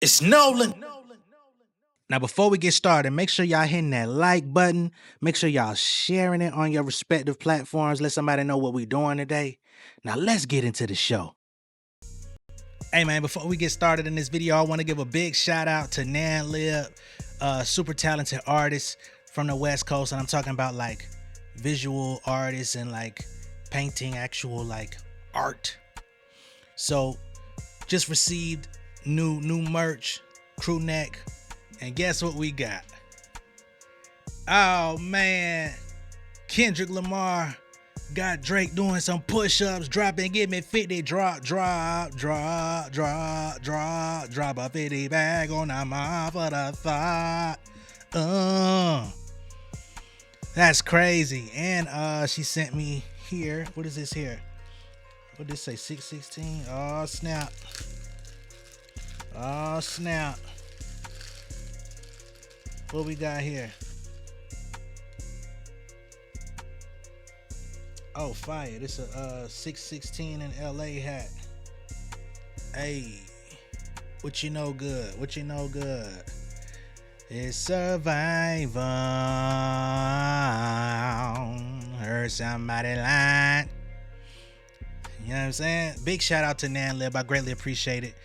It's Nolan. Now, before we get started, make sure y'all hitting that like button. Make sure y'all sharing it on your respective platforms. Let somebody know what we're doing today. Now, let's get into the show. Hey, man, before we get started in this video, I want to give a big shout out to Nan Lib, super talented artist from the West Coast. And I'm talking about like visual artists and like painting actual like art. So just received new merch, crew neck. And guess what we got? Oh man, Kendrick Lamar got Drake doing some push-ups, dropping, give me 50, drop a 50 bag on a mile for the thought. That's crazy. And she sent me here. What is this here? What did this say? 616? Oh snap. Oh snap. What we got here? Oh, fire. This a 616 in LA hat. Hey, what you know good? What you know good? It's survival. Heard somebody lying. You know what I'm saying? Big shout out to Nan Lib. I greatly appreciate it.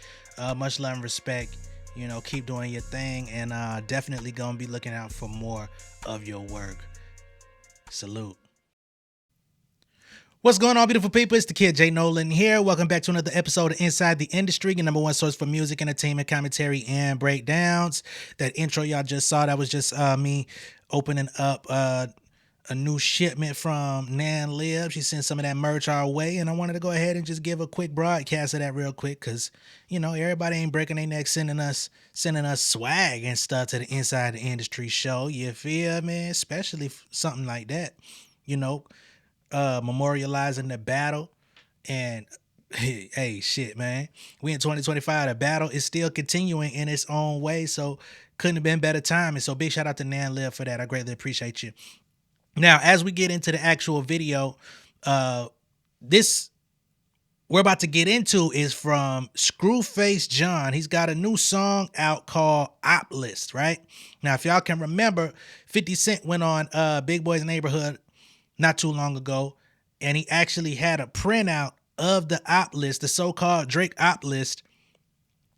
Much love and respect. You know, keep doing your thing, and definitely gonna be looking out for more of your work. Salute. What's going on, beautiful people? It's the kid J Nolan here. Welcome back to another episode of Inside the Industry, your number one source for music, entertainment, commentary, and breakdowns. That intro y'all just saw, that was just me opening up a new shipment from Nan Lib. She sent some of that merch our way, and I wanted to go ahead and just give a quick broadcast of that real quick, because you know everybody ain't breaking their neck sending us swag and stuff to the Inside the Industry show. You feel me? Especially something like that, you know, memorializing the battle. And hey, shit, man, we in 2025. The battle is still continuing in its own way, so couldn't have been better timing. So big shout out to Nan Lib for that. I greatly appreciate you. Now, as we get into the actual video, this we're about to get into is from Screwface John. He's got a new song out called Op List, right? Now, if y'all can remember, 50 Cent went on Big Boy's Neighborhood not too long ago, and he actually had a printout of the Op List, the so-called Drake Op List,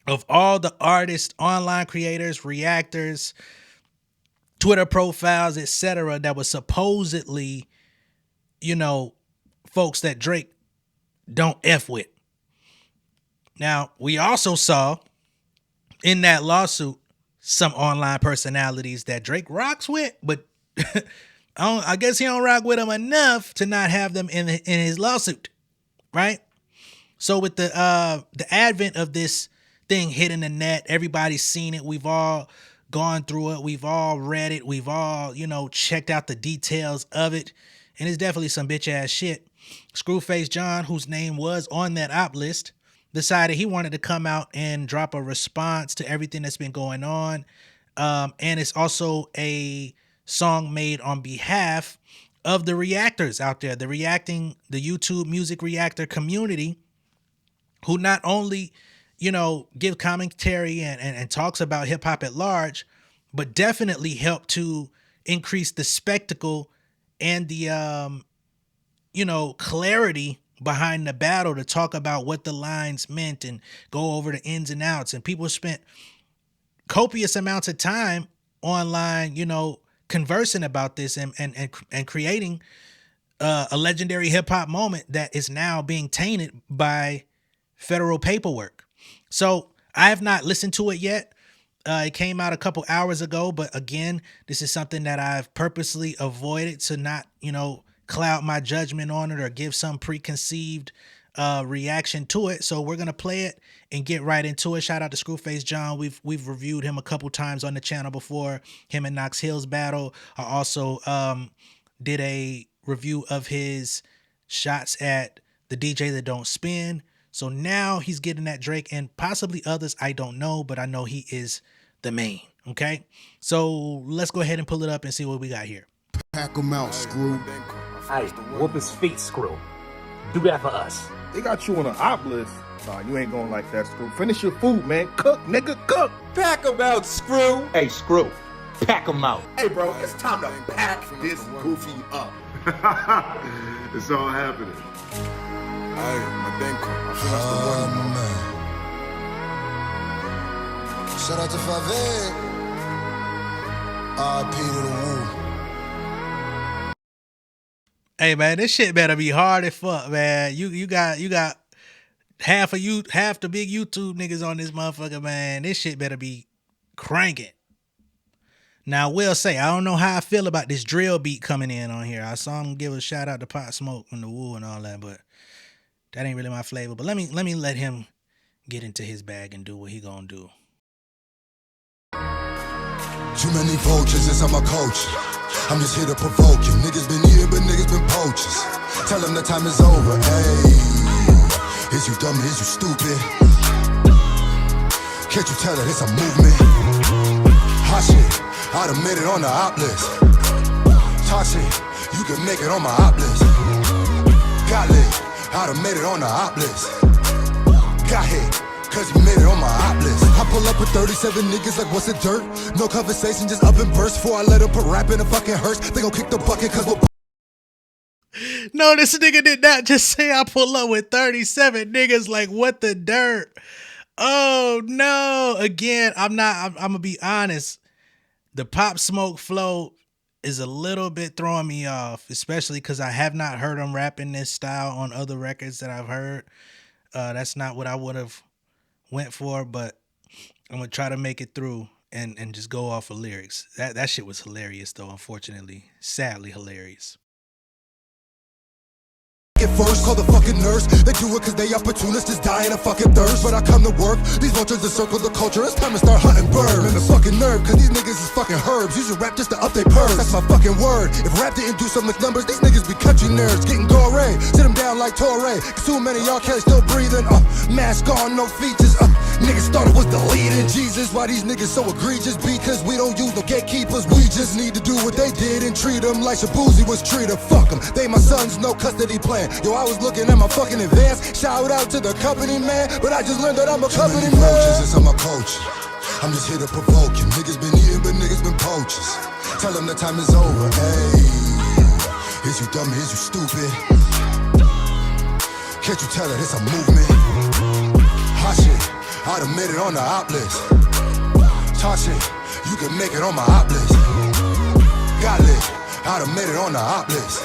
of all the artists, online creators, reactors, Twitter profiles, etc., that was supposedly, you know, folks that Drake don't F with. Now, we also saw in that lawsuit some online personalities that Drake rocks with, but I guess he don't rock with them enough to not have them in his lawsuit, right? So with the advent of this thing hitting the net, everybody's seen it. We've all gone through it. We've all read it. We've all, you know, checked out the details of it. And it's definitely some bitch ass shit. Screwface John, whose name was on that op list, decided he wanted to come out and drop a response to everything that's been going on. And it's also a song made on behalf of the reactors out there, the YouTube music reactor community, who not only, you know, give commentary and talks about hip hop at large, but definitely help to increase the spectacle and the, you know, clarity behind the battle, to talk about what the lines meant and go over the ins and outs. And people spent copious amounts of time online, you know, conversing about this and creating a legendary hip hop moment that is now being tainted by federal paperwork. So I have not listened to it yet. It came out a couple hours ago, but again, this is something that I've purposely avoided to not, you know, cloud my judgment on it or give some preconceived reaction to it. So we're gonna play it and get right into it. Shout out to Screwface John. We've reviewed him a couple times on the channel before. Him and Knox Hill's battle. I also did a review of his shots at the DJ that don't spin. So now he's getting at Drake and possibly others. I don't know, but I know he is the main. Okay, so let's go ahead and pull it up and see what we got here. Pack them out, Screw. Hey, whoop his feet, Screw. Do that for us. They got you on an op list. Nah, you ain't going like that, Screw. Finish your food, man. Cook, nigga, cook. Pack 'em out, Screw. Hey, Screw, pack 'em out. Hey, bro, it's time to pack this goofy up. It's all happening. Hey, my thing, I feel that's the one, man. Shout out to Favette. R.I.P. to the Woo. Hey man, this shit better be hard as fuck, man. You got half the big YouTube niggas on this motherfucker, man. This shit better be cranking. Now, I will say, I don't know how I feel about this drill beat coming in on here. I saw him give a shout out to Pop Smoke and the Woo and all that, but that ain't really my flavor. But let me let him get into his bag and do what he gonna do. Too many vultures, yes, I'm a coach. I'm just here to provoke you. Niggas been eating, but niggas been poachers. Tell them the time is over, ayy. Is you dumb, is you stupid? Can't you tell that it's a movement? Hot shit, I done made it on the op list. Talk shit, you can make it on my op list. Got lit, I done made it on the op list. Got hit, cause you made it on my op list. I pull up with 37 niggas like what's the dirt? No conversation, just up and burst. Before I let them put rap in a fucking hearse. They gon' kick the bucket cause we're... No, this nigga did not just say I pull up with 37 niggas like what the dirt. Oh no. Again, I'm gonna be honest. The Pop Smoke flow is a little bit throwing me off, especially because I have not heard him rapping this style on other records that I've heard. That's not what I would have went for, but I'm gonna try to make it through and just go off of lyrics. That shit was hilarious though, unfortunately. Sadly hilarious. First, call the fucking nurse. They do it cause they opportunists, just dying of fucking thirst. But I come to work, these vultures encircle the culture. It's time to start hunting birds. And the fucking nerve, cause these niggas is fucking herbs. Use your rap just to up their purse. That's my fucking word. If rap didn't do so much numbers, these niggas be country nerds. Getting gore, sit them down like Torre. Cause too many y'all Kelly still breathing. Mask on, no features. Niggas thought it was deleted. Jesus, why these niggas so egregious? Because we don't use no gatekeepers. We just need to do what they did and treat them like Shabuzi was treated. Fuck them. They my sons, no custody plan. Yo, I was looking at my fucking advance. Shout out to the company, man. But I just learned that I'm a company man. Since I'm a coach, I'm just here to provoke you. Niggas been eating, but niggas been poachers. Tell them the time is over, ayy. Is you dumb, is you stupid? Can't you tell that it's a movement? Hot shit, I done made it on the op list. Talk shit, you can make it on my op list. Got lit, I done made it on the op list.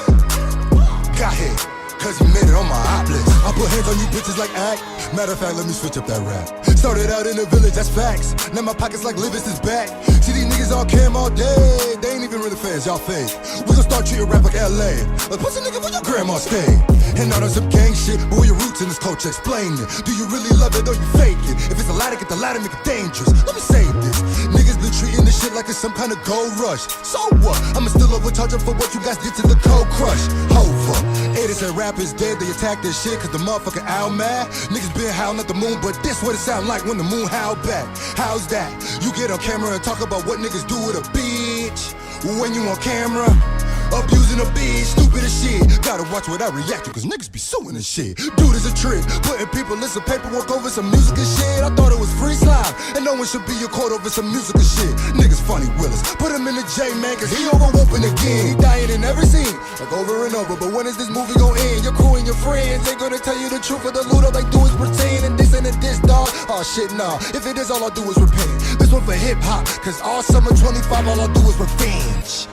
Got hit, cause you made it on my op list. I put hands on you bitches like act. Matter of fact, let me switch up that rap. Started out in the village, that's facts. Now my pockets like Livis is back. See these niggas all cam all day. They ain't even really fans, y'all fake. We gon' start treating rap like LA. Like, what's a nigga where your grandma stay? And now there's some gang shit, but where your roots in this culture, explain it. Do you really love it or you fake it? If it's a ladder, get the ladder, make it dangerous. Let me say this. Niggas been treating this shit like it's some kind of gold rush. So what? I'ma still overcharge them for what you guys did to the cold crush. Hova. Haters and rappers dead, they attack this shit cause the motherfucker owl mad. Niggas been howling at the moon, but this what it sound like when the moon howl back. How's that? You get on camera and talk about what niggas do with a bitch. When you on camera, abusing a bitch, stupid as shit. Gotta watch what I react to, cause niggas be suing and shit. Dude, it's a trick, putting people in some paperwork over some music and shit. I thought it was free slime, and no one should be your court over some music and shit. Niggas funny Willis, put him in the J, man, cause he overwhooping again. He dying in every scene, like over and over. But when is this movie gonna end? Your crew and your friends ain't gonna tell you the truth of the loot. All they do is pretend, and this ain't a diss, dog. Oh shit, nah, if it is, all I do is repent. This one for hip-hop, cause all summer 25, all I do is revenge.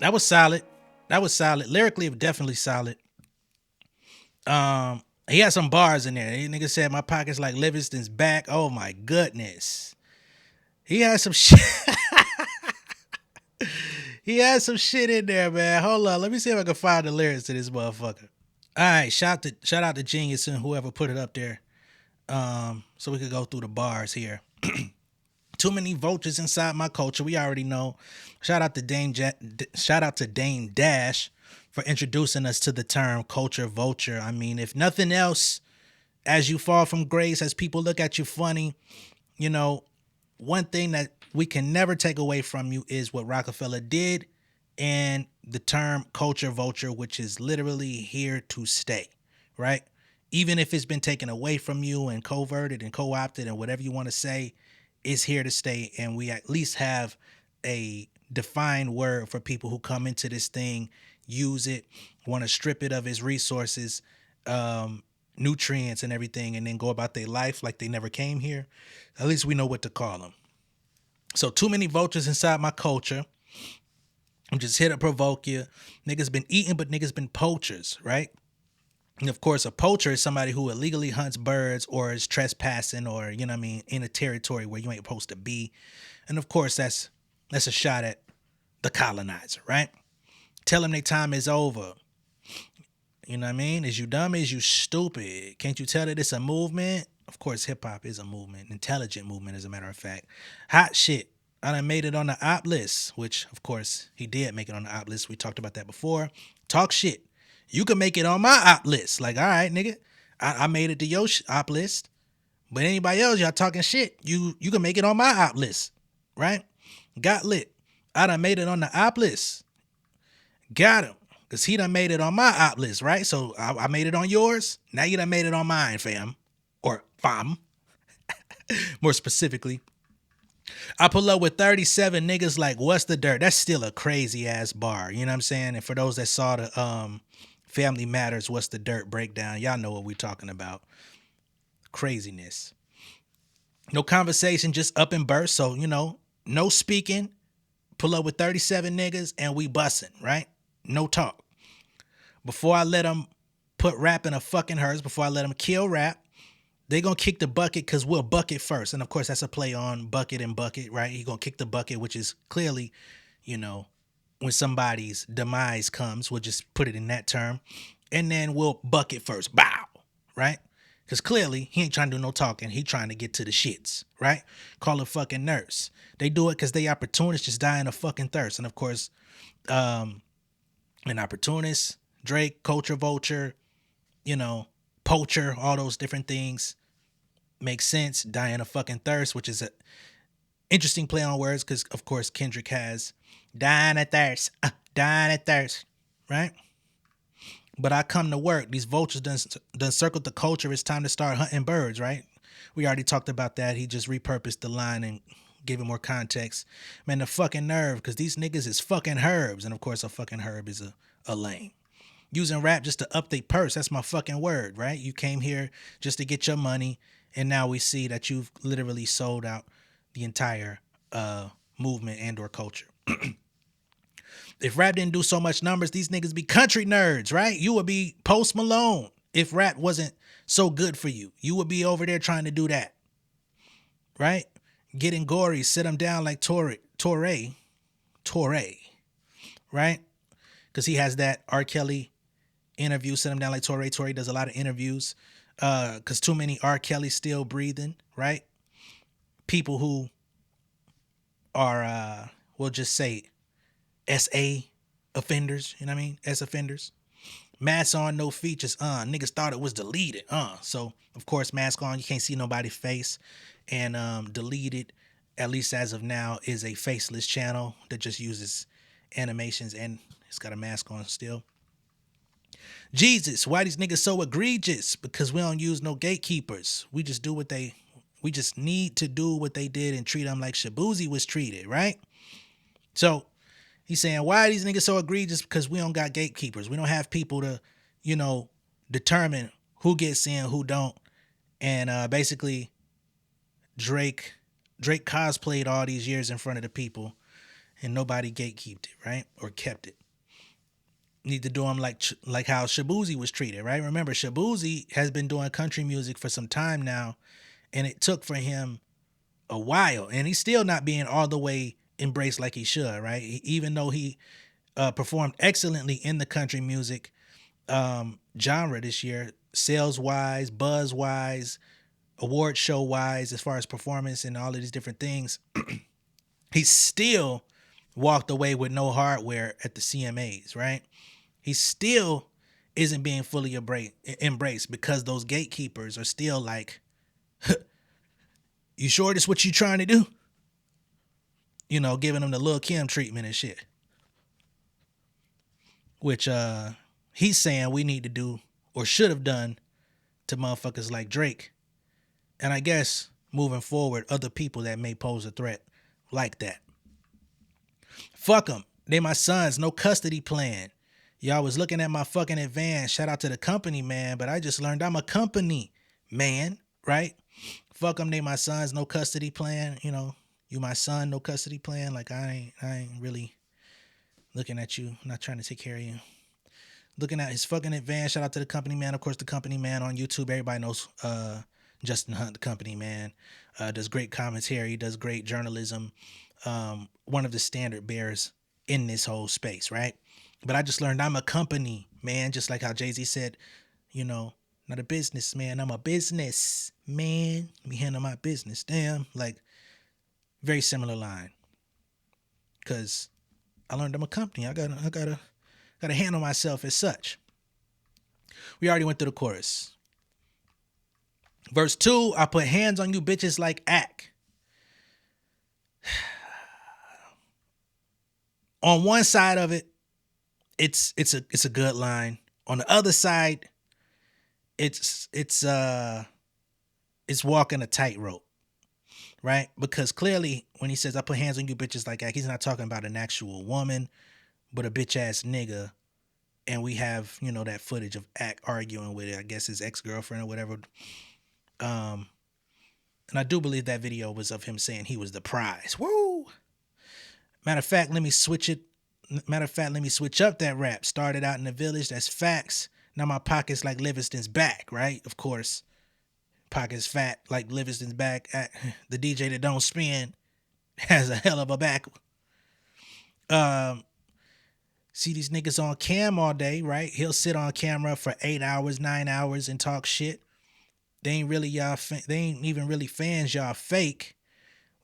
That was solid. That was solid. Lyrically, definitely solid. He had some bars in there. He nigga said my pocket's like Livingston's back. Oh my goodness. He had some shit. He had some shit in there, man. Hold on. Let me see if I can find the lyrics to this motherfucker. All right. Shout out to Genius and whoever put it up there. So we could go through the bars here. Too many vultures inside my culture. We already know. Shout out to Dame Dash for introducing us to the term culture vulture. I mean, if nothing else, as you fall from grace, as people look at you funny, you know, one thing that we can never take away from you is what Rockefeller did and the term culture vulture, which is literally here to stay, right? Even if it's been taken away from you and coverted and co-opted and whatever you want to say, it's here to stay. And we at least have a defined word for people who come into this thing, use it, want to strip it of its resources, nutrients and everything, and then go about their life like they never came here. At least we know what to call them. So too many vultures inside my culture. I'm just here to provoke you. Niggas been eating, but niggas been poachers, right? And of course, a poacher is somebody who illegally hunts birds or is trespassing or, you know what I mean, in a territory where you ain't supposed to be. And of course, that's a shot at the colonizer, right? Tell them their time is over. You know what I mean? Is you dumb? Is you stupid? Can't you tell that it's a movement? Of course, hip hop is a movement, intelligent movement, as a matter of fact. Hot shit. I done made it on the op list, which, of course, he did make it on the op list. We talked about that before. Talk shit. You can make it on my op list. Like, all right, nigga, I made it to your op list. But anybody else, y'all talking shit, you can make it on my op list, right? Got lit. I done made it on the op list. Got him. Because he done made it on my op list, right? So I made it on yours. Now you done made it on mine, fam. Or fam. More specifically. I pull up with 37 niggas like, what's the dirt? That's still a crazy ass bar. You know what I'm saying? And for those that saw the Family Matters, what's the dirt breakdown, y'all know what we talking about. Craziness. No conversation, just up and burst. So, you know, no speaking. Pull up with 37 niggas and we bussin', right? No talk. Before I let them put rap in a fucking hearse, before I let them kill rap, they gonna kick the bucket because we'll bucket first. And of course, that's a play on bucket and bucket, right? He gonna kick the bucket, which is clearly, you know, when somebody's demise comes, we'll just put it in that term. And then we'll bucket first. Bow, right? Because clearly, he ain't trying to do no talking. He trying to get to the shits, right? Call a fucking nurse. They do it because they opportunists just dying of fucking thirst. And of course, an opportunist, Drake, culture vulture, you know, poacher, all those different things make sense. Dying of fucking thirst, which is a interesting play on words because, of course, Kendrick has dying of thirst, right? But I come to work. These vultures done circled the culture. It's time to start hunting birds, right? We already talked about that. He just repurposed the line and gave it more context. Man, the fucking nerve, because these niggas is fucking herbs. And, of course, a fucking herb is a lame. Using rap just to up their purse. That's my fucking word, right? You came here just to get your money, and now we see that you've literally sold out the entire movement and or culture. If rap didn't do so much numbers, these niggas be country nerds, right? You would be Post Malone if rap wasn't so good for you. You would be over there trying to do that, right? Getting gory, sit them down like Torre, right? Because he has that R. Kelly interview, sit him down like Torre. Torre does a lot of interviews because too many R. Kelly still breathing, right? People who are, we'll just say, SA offenders, you know what I mean? S offenders. Mask on, no features, niggas thought it was deleted, So, of course, mask on, you can't see nobody's face. And deleted, at least as of now, is a faceless channel that just uses animations and it's got a mask on still. Jesus, why these niggas so egregious? Because we don't use no gatekeepers. We just need to do what they did and treat them like Shabuzi was treated, right? So he's saying, why are these niggas so egregious? Because we don't got gatekeepers. We don't have people to, you know, determine who gets in, who don't. And basically, Drake cosplayed all these years in front of the people and nobody gatekeeped it, right? Or kept it. Need to do them like how Shabuzi was treated, right? Remember, Shabuzi has been doing country music for some time now, and it took for him a while, and he's still not being all the way embraced like he should, right? Even though he performed excellently in the country music genre this year, sales-wise, buzz-wise, award show-wise, as far as performance and all of these different things, he still walked away with no hardware at the CMAs, right? He still isn't being fully embraced because those gatekeepers are still like, you sure this what you trying to do? you know, giving him the Lil Kim treatment and shit. Which he's saying we need to do or should have done to motherfuckers like Drake. And I guess moving forward, other people that may pose a threat like that. Fuck them. They my sons, no custody plan. Y'all was looking at my fucking advance. Shout out to the company, man. But I just learned I'm a company man, right? Fuck them, they my sons, no custody plan. You know, you my son, no custody plan. Like I ain't really looking at you, not trying to take care of you. Looking at his fucking advance. Shout out to the company man. Of course, the company man on YouTube. Everybody knows Justin Hunt, the company man. Does great commentary, does great journalism. One of the standard bearers in this whole space, right? But I just learned I'm a company man, just like how Jay-Z said, you know, not a business man, I'm a business man. Let me handle my business. Damn, like very similar line. Cause I learned I'm a company. I gotta handle myself as such. We already went through the chorus. Verse 2, I put hands on you bitches like Ak. On one side of it, it's a good line. On the other side, it's walking a tightrope, right? Because clearly when he says I put hands on you bitches like Ak, he's not talking about an actual woman, but a bitch ass nigga. And we have, you know, that footage of Ak arguing with it, I guess his ex-girlfriend or whatever. And I do believe that video was of him saying he was the prize. Woo! Matter of fact, let me switch up that rap. Started out in the village, that's facts. Now my pocket's like Livingston's back, right? Of course, pocket's fat like Livingston's back. The DJ that don't spin has a hell of a back. See these niggas on cam all day, right? He'll sit on camera for 8 hours, 9 hours and talk shit. They ain't even really fans, y'all fake.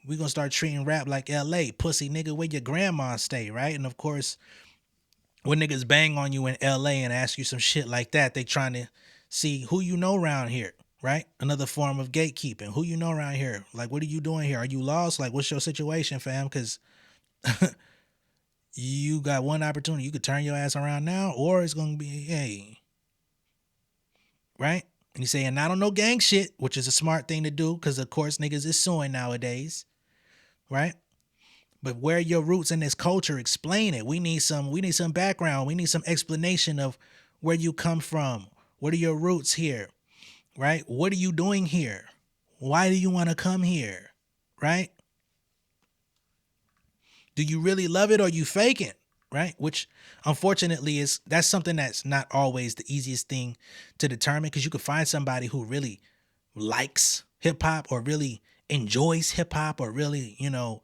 We gonna start treating rap like LA. Pussy nigga, where your grandma stay, right? And of course, when niggas bang on you in LA and ask you some shit like that, they trying to see who you know around here, right? Another form of gatekeeping. Who you know around here? Like, what are you doing here? Are you lost? Like, what's your situation, fam? Because you got one opportunity. You could turn your ass around now, or it's gonna be, hey, right? And he's saying, not on no gang shit, which is a smart thing to do, because of course niggas is suing nowadays, right? But where are your roots in this culture? Explain it. We need some background. We need some explanation of where you come from. What are your roots here, right? What are you doing here? Why do you want to come here, right? Do you really love it or you faking, right? Which unfortunately that's something that's not always the easiest thing to determine, because you could find somebody who really likes hip hop or really enjoys hip hop or really, you know,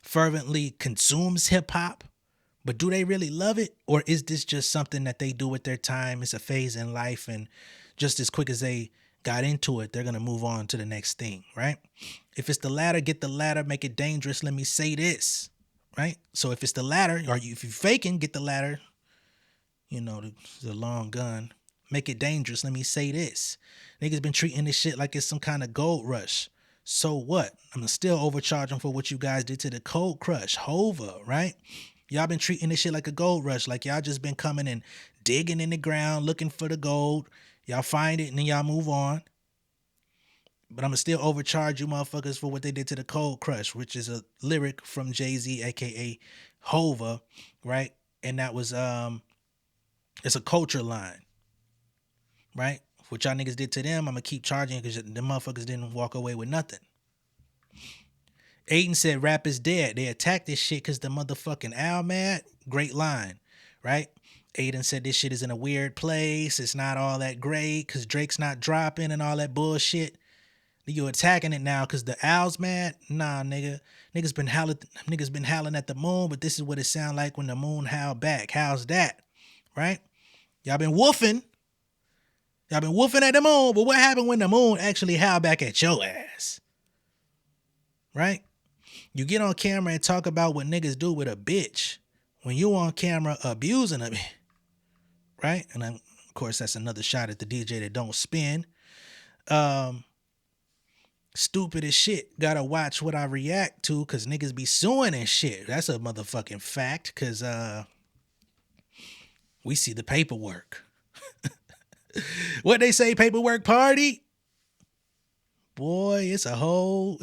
fervently consumes hip hop, but do they really love it? Or is this just something that they do with their time? It's a phase in life, and just as quick as they got into it, they're going to move on to the next thing, right? If it's the latter, get the latter, make it dangerous. Let me say this. Right? So if it's the latter, or if you faking, get the latter, you know, the long gun, make it dangerous. Let me say this. Niggas been treating this shit like it's some kind of gold rush. So what? I'm gonna still overcharge them for what you guys did to the Cold Crush, Hova, right? Y'all been treating this shit like a gold rush. Like y'all just been coming and digging in the ground, looking for the gold. Y'all find it and then y'all move on. But I'm going to still overcharge you motherfuckers for what they did to the Cold Crush, which is a lyric from Jay-Z, a.k.a. Hova, right? And that was, it's a culture line, right? What y'all niggas did to them, I'm going to keep charging because the motherfuckers didn't walk away with nothing. Adin said rap is dead. They attacked this shit because the motherfucking owl mad. Great line, right? Adin said this shit is in a weird place. It's not all that great because Drake's not dropping and all that bullshit. You attacking it now because the owl's mad? Nah, nigga. Niggas been howling at the moon, but this is what it sound like when the moon howl back. How's that? Right? Y'all been woofing. Y'all been woofing at the moon, but what happened when the moon actually howl back at your ass? Right? You get on camera and talk about what niggas do with a bitch when you on camera abusing a bitch. Right? And of course, that's another shot at the DJ that don't spin. Stupid as shit. Gotta watch what I react to because niggas be suing and shit. That's a motherfucking fact because we see the paperwork. What they say, paperwork party? Boy, it's a whole,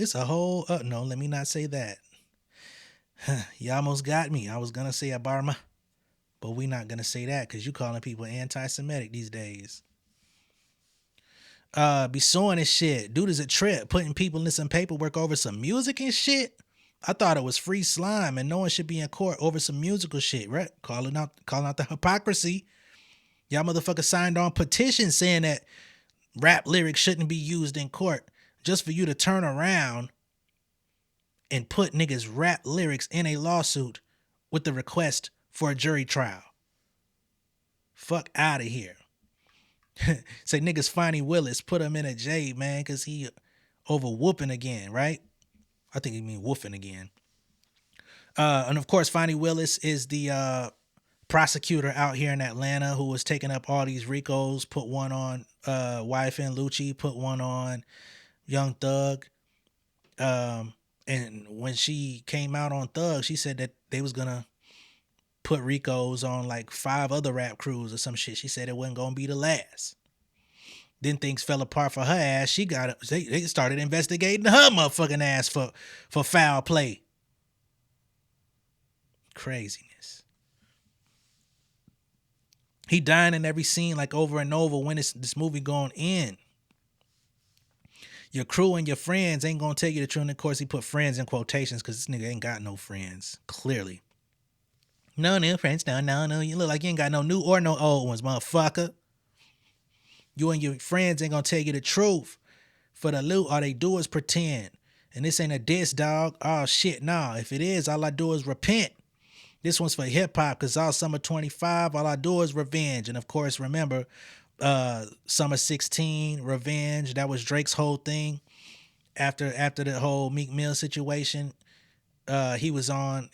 no, let me not say that. You almost got me. I was gonna say a Barma, but we not gonna say that because you calling people anti-Semitic these days. Be suing and shit. Dude is a trip, putting people in some paperwork over some music and shit. I thought it was free slime and no one should be in court over some musical shit, right? Calling out the hypocrisy. Y'all motherfuckers signed on petitions saying that rap lyrics shouldn't be used in court just for you to turn around and put niggas' rap lyrics in a lawsuit with the request for a jury trial. Fuck out of here. Say niggas Fonnie Willis put him in a J, man, because he over whooping again, right? I think he mean woofing again. And of course, Fonnie Willis is the prosecutor out here in Atlanta who was taking up all these RICOs, put one on Wife and Lucci, put one on Young Thug. And when she came out on Thug, she said that they was gonna put RICOs on like 5 other rap crews or some shit. She said it wasn't gonna be the last. Then things fell apart for her ass. They started investigating her motherfucking ass for foul play. Craziness. He dying in every scene like over and over. When is this movie going in? Your crew and your friends ain't gonna tell you the truth. And of course, he put friends in quotations because this nigga ain't got no friends. Clearly. No new friends. No. You look like you ain't got no new or no old ones, motherfucker. You and your friends ain't gonna tell you the truth. For the loot, all they do is pretend. And this ain't a diss, dog. Oh, shit, nah. If it is, all I do is repent. This one's for hip-hop because all summer 25, all I do is revenge. And, of course, remember, summer 16, revenge. That was Drake's whole thing. After the whole Meek Mill situation, he was on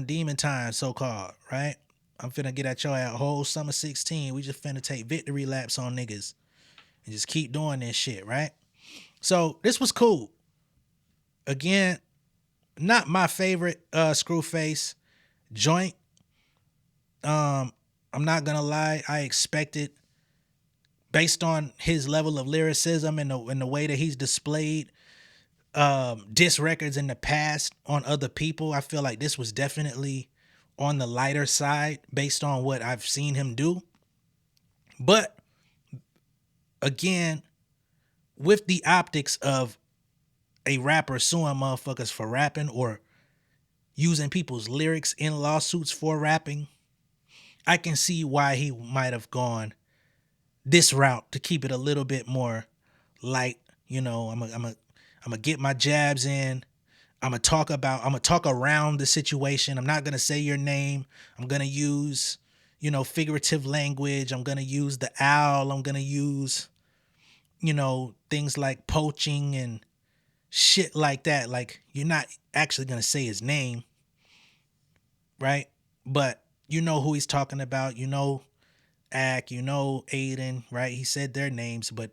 Demon Time, so-called, right? I'm finna get at your ass whole summer 16. We just finna take victory laps on niggas and just keep doing this shit, right? So this was cool. Again, not my favorite Screwface joint. I'm not gonna lie, I expected, based on his level of lyricism and the way that he's displayed diss records in the past on other people, I feel like this was definitely on the lighter side based on what I've seen him do. But again, with the optics of a rapper suing motherfuckers for rapping or using people's lyrics in lawsuits for rapping, I can see why he might have gone this route to keep it a little bit more light. You know, I'm gonna get my jabs in. I'm gonna talk around the situation. I'm not gonna say your name. I'm gonna use, figurative language. I'm gonna use the owl. I'm gonna use, things like poaching and shit like that. Like, you're not actually gonna say his name, right? But you know who he's talking about. Ak, Adin, right? He said their names, but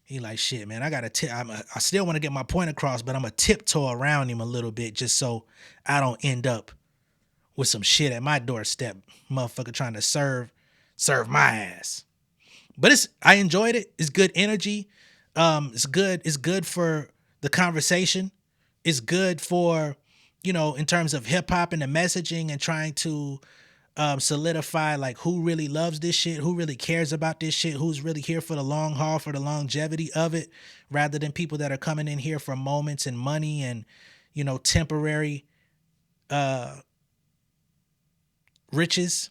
he like, shit, man, I still want to get my point across, but I'm going to tiptoe around him a little bit just so I don't end up with some shit at my doorstep. Motherfucker trying to serve my ass. But I enjoyed it. It's good energy. It's good for the conversation. It's good for, in terms of hip hop and the messaging and trying to solidify like who really loves this shit, who really cares about this shit, who's really here for the long haul, for the longevity of it, rather than people that are coming in here for moments and money and, temporary riches.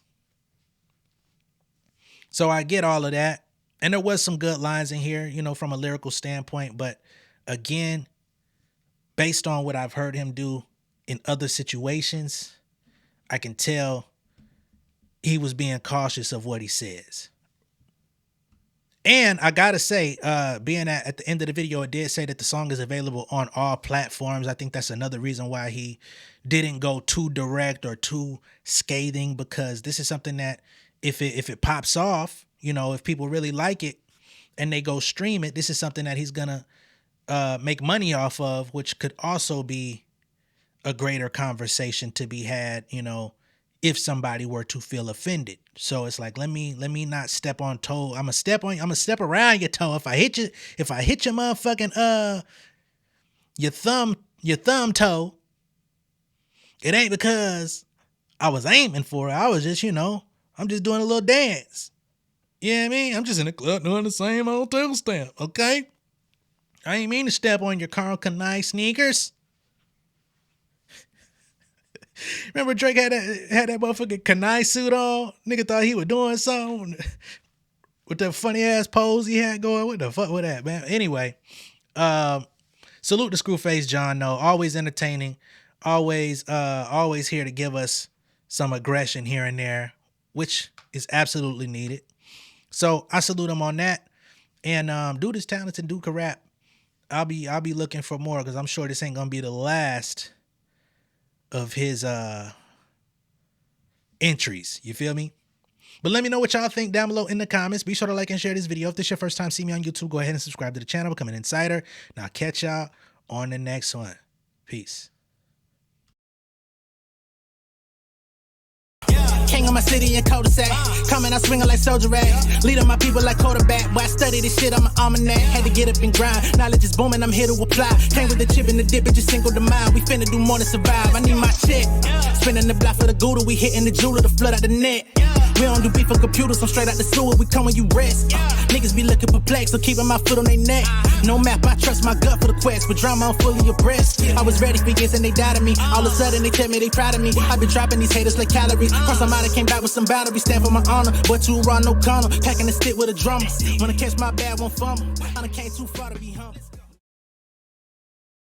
So I get all of that. And there was some good lines in here, from a lyrical standpoint. But again, based on what I've heard him do in other situations, I can tell he was being cautious of what he says. And I gotta say, being at the end of the video, it did say that the song is available on all platforms. I think that's another reason why he didn't go too direct or too scathing, because this is something that if it pops off, if people really like it and they go stream it, this is something that he's gonna make money off of, which could also be a greater conversation to be had, you know, if somebody were to feel offended. So it's like, let me not step on toe. I'm gonna step around your toe. If I hit your motherfucking your thumb toe, it ain't because I was aiming for it. I was just, you know, I'm just doing a little dance. You know what I mean? I'm just in the club doing the same old tail stamp, okay? I ain't mean to step on your Carl Kanai sneakers. Remember Drake had that motherfucking Kanai suit on? Nigga thought he was doing something with that funny ass pose he had going. What the fuck with that, man? Anyway, salute to Screwface John. No, always entertaining. Always here to give us some aggression here and there, which is absolutely needed. So I salute him on that. And dude is talented, dude can rap. I'll be looking for more because I'm sure this ain't gonna be the last of his entries. You feel me? But let me know what y'all think down below in the comments. Be sure to like and share this video. If this is your first time seeing me on YouTube, go ahead and subscribe to the channel, become an insider. Now catch y'all on the next one. Peace. King of my city and cul-de-sac. Coming, I swinging like soldier rag. Leading my people like quarterback. Boy, I study this shit, I'm an almanac. Had to get up and grind. Knowledge is booming, I'm here to apply. Came with the chip and the dip, it just single the mind. We finna do more than survive. I need my check. Spinning the block for the Gouda. We hitting the jeweler to flood out the net. We don't do beef on computers, I'm straight out the sewer. We come when you rest. Niggas be looking perplexed, so keeping my foot on their neck. No map, I trust my gut for the quest. But drama, I'm fully abreast. I was ready for years and they doubted me. All of a sudden they tell me they proud of me. I been dropping these haters like calories. Cross them out, I came back with some boundaries. Stand for my honor, but too raw, no corner. Packing the stick with a drummer. Wanna catch my bad, won't fumble. I done came too far to be humble.